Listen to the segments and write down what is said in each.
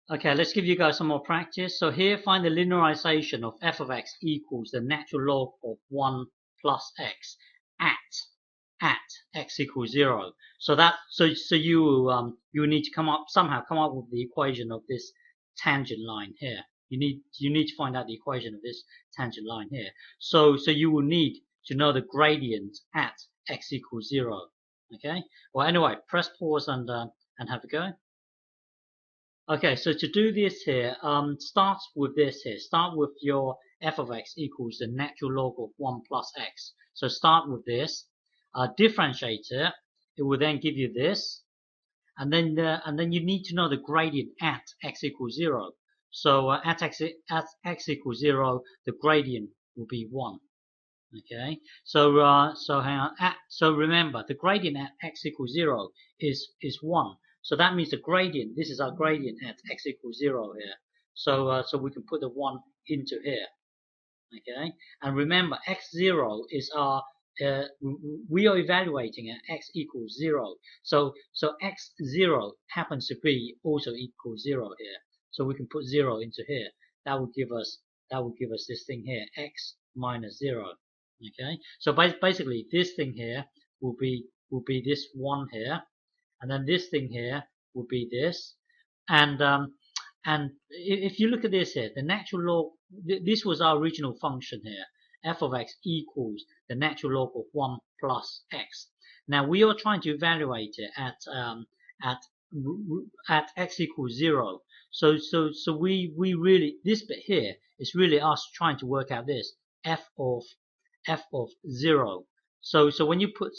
Okay, let's give you guys some more practice. So here, find the linearization of f of x equals the natural log of 1 plus x at x equals 0. So you need to somehow come up with the equation of this tangent line here. You need to find out the equation of this tangent line here. So you will need to know the gradient at x equals 0. Okay. Well, anyway, press pause and have a go. Okay, so to do this here, start with this here. Start with your f of x equals the natural log of 1 plus x. So start with this, differentiate it. It will then give you this, and then you need to know the gradient at x equals 0. So at x equals 0, the gradient will be 1. Okay, so hang on. So remember, the gradient at x equals 0 is 1. So that means the gradient, this is our gradient at x equals 0 here. So we can put the 1 into here. Okay, and remember, x0 is our we are evaluating at x equals 0. So x0 happens to be also equals 0 here. So we can put 0 into here. That would give us this thing here, x minus 0. Okay, so basically this thing here will be this 1 here, and then this thing here will be this, and if you look at this here, the natural log, this was our original function here, f of x equals the natural log of 1 plus x. Now we are trying to evaluate it at x equals 0. So we really, this bit here is really us trying to work out this f of 0. So when you put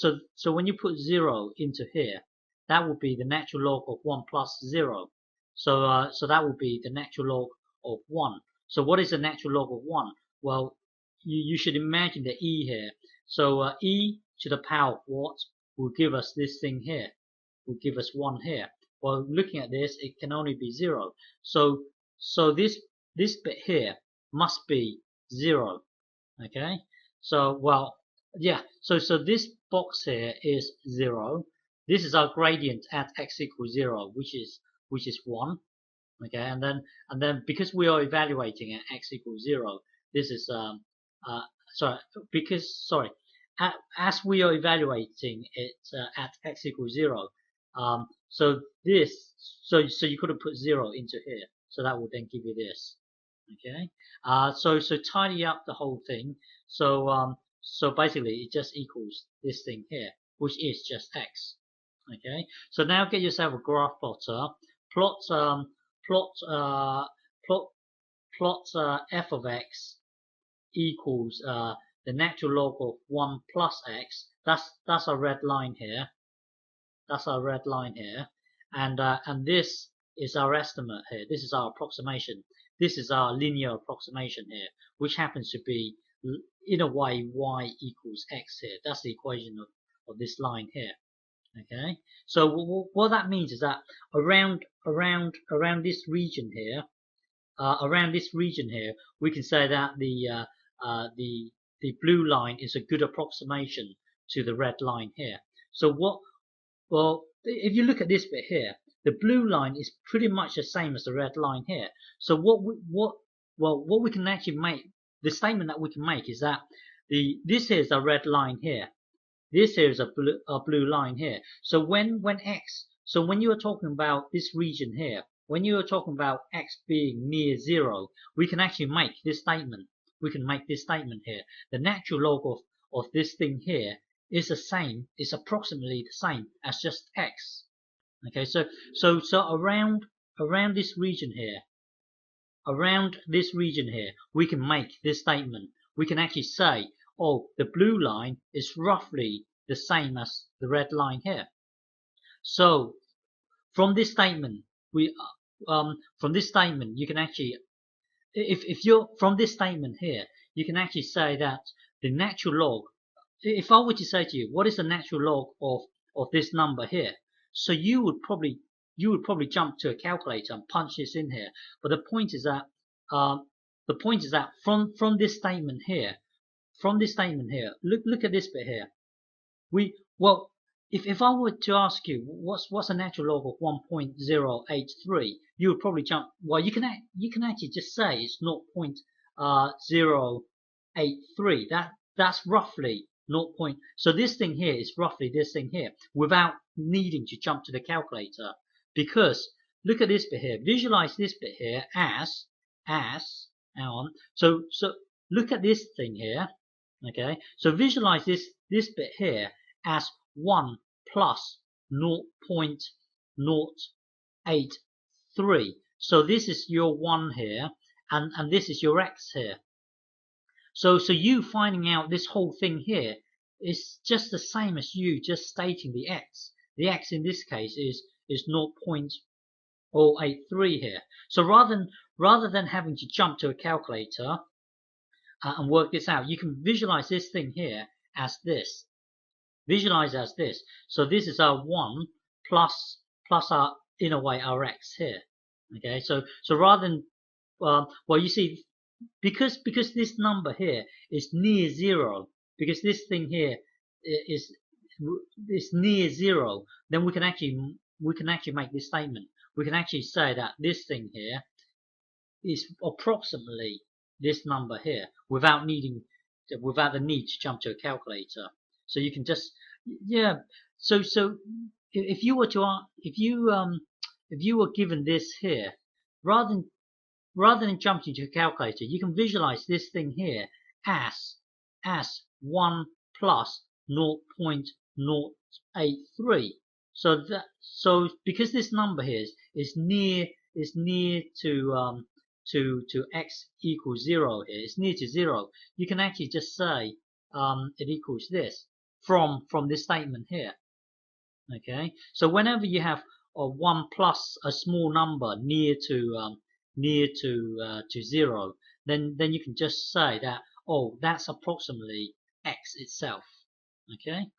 0 into here, that would be the natural log of 1 plus 0. So that would be the natural log of 1. So what is the natural log of 1? Well, you should imagine the e here. So e to the power of what will give us this thing here, will give us 1 here. Well, looking at this, it can only be 0. So this bit here must be 0. Okay. So well, yeah. So this box here is 0. This is our gradient at x equals 0, which is 1. Okay, and then because we are evaluating at x equals 0, this is as we are evaluating it at x equals 0, so you could have put 0 into here, so that would then give you this. Okay, so tidy up the whole thing. So basically it just equals this thing here, which is just x. Okay, so now get yourself a graph plotter. Plot f of x equals the natural log of 1 plus x. That's our red line here. That's our red line here, and this is our estimate here. This is our approximation. This is our linear approximation here, which happens to be, in a way, y equals x here. That's the equation of this line here. Okay, so what that means is that around this region here, we can say that the blue line is a good approximation to the red line here. So well, if you look at this bit here, the blue line is pretty much the same as the red line here. So what we can actually make, the statement that we can make is that this is a red line here. This here is a blue line here. So when you are talking about this region here, when you are talking about x being near 0, we can actually make this statement. We can make this statement here. The natural log of this thing here is the same, is approximately the same as just x. Okay, so around this region here, we can make this statement. We can actually say, oh, the blue line is roughly the same as the red line here. So from this statement, you can actually, if you're from this statement here, you can actually say that the natural log, if I were to say to you, what is the natural log of this number here? So you would probably jump to a calculator and punch this in here. But the point is that from this statement here, look at this bit here. If I were to ask you what's a natural log of 1.083, you would probably jump. Well, you can actually just say it's 0.083. That's roughly 0. So this thing here is roughly this thing here, without needing to jump to the calculator. Because look at this bit here. Visualize this bit here as hang on. So look at this thing here. Okay. So visualize this bit here as 1 plus 0.083. So this is your 1 here, and this is your x here. So you finding out this whole thing here is just the same as you just stating the x. The x in this case is 0.083 here. So rather than having to jump to a calculator and work this out, you can visualize this thing here as this. Visualize as this. So this is our 1 plus our, in a way, our x here. Okay, so rather than well, you see, because this number here is near 0, because this thing here is near 0, then we can actually make this statement. We can actually say that this thing here is approximately this number here, without the need to jump to a calculator. So you can just, yeah. So if you were given this here, rather than jumping to a calculator, you can visualize this thing here as 1 plus 0.083. So because this number here is near to x equals 0 here, it's near to 0, you can actually just say it equals this from this statement here. Okay, so whenever you have a 1 plus a small number near to 0, then you can just say that, oh, that's approximately x itself. Okay.